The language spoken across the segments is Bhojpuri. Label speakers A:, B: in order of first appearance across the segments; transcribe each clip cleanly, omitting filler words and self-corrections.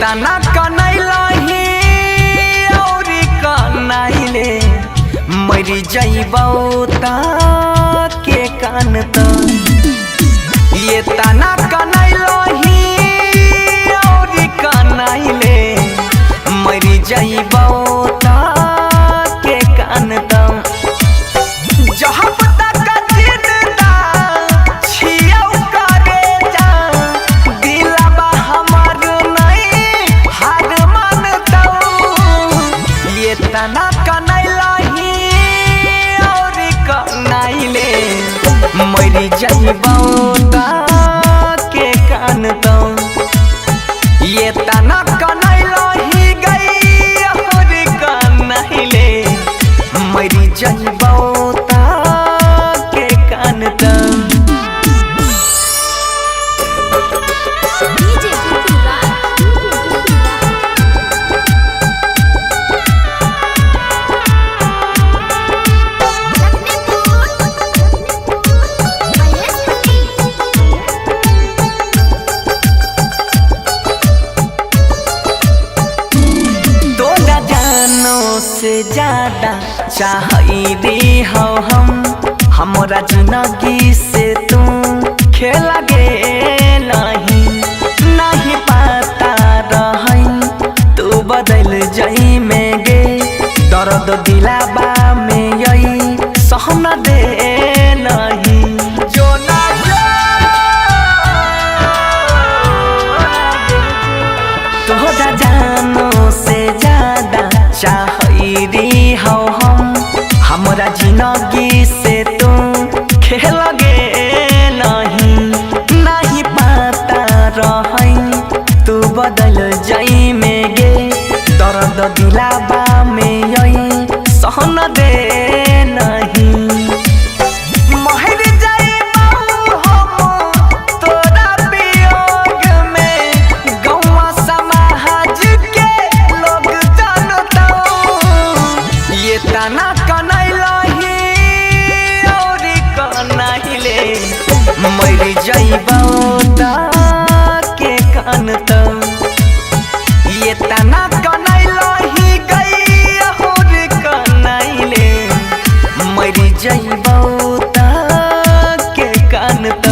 A: तना कनैलही और कनैले मरी जइबौ ता के कान त ये तना कनैलही और कनैले मरी जइबौ ता के कान त जहब तक जिंदा छियौ करे जा दिलबा हमर नहीं हार मानतौ ये तना कनैलही और कनैले मरी जइबौ ता के कान त ये तना कनैलही गई और कनैले मरी जइबौ ता के कान त से ज्यादा चाहई रे हो हम हमरा जिंदगी से तू खेला गेलही नहीं पता रही तू बदल जाई में गे दर्द दिलाबा में यही सहना दे नहीं जो ना तोहरा जानो से ज्यादा चाहई रे हो हम हमरा जिंदगी से तू खेल गेलही नहीं पता रही तू बदल जाई में गे दर्द दिलाबा में यही सहन दे नहीं महर जाइबौ हम तोरा वियोग में गौवा समाज के लोग जानतौ ये तना कनैलही और कनैले मरी जइबौ ता के कान त ये तना कनैलही गई और कनैले मरी जइबौ ता के कान त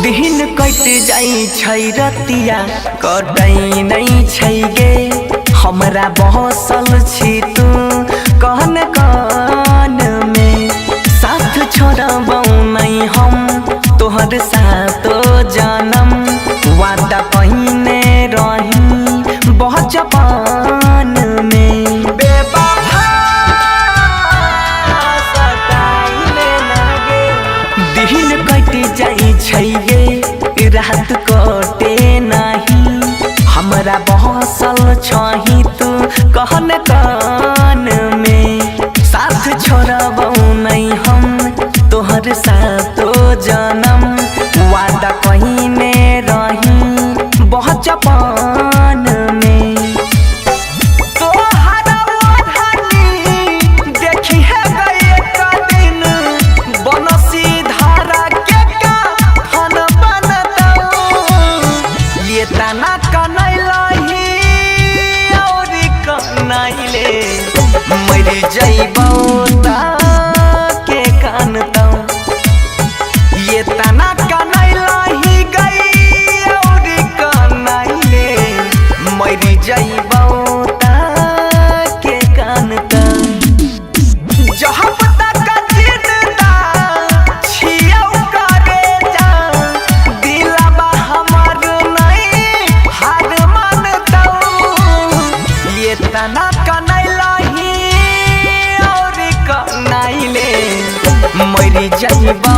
A: दिन कट जाई छै रतिया कटै नहीं छै गे हमरा बहसल छी तू कहन कान में साथ छोड़बौ नहीं हम तोहर सातो जनम वादा पहिने रही बचपन में बेवफा सताइले लागे दिन कट जाई छै गे रात कटे नहीं हमरा बहसल छही तू कहन कान में साथ छोड़बौ नहीं हम तोहर सातो जनम वादा पहिने रही बचपन में तोहरा ओढ़नी देखी है गए का दिन बनसी धारा के काफन बनतौ ये तना कनैलही और कनैले मरी जइबौ ता के कान त ये तना कनैलही गई और कनैले मरी जइबौ ता के कान त जहब तक जिंदा छियौ करे जा दिलबा हमर नहीं हार मानतौ ये तना कनैलही और कनैले मरी जइबौ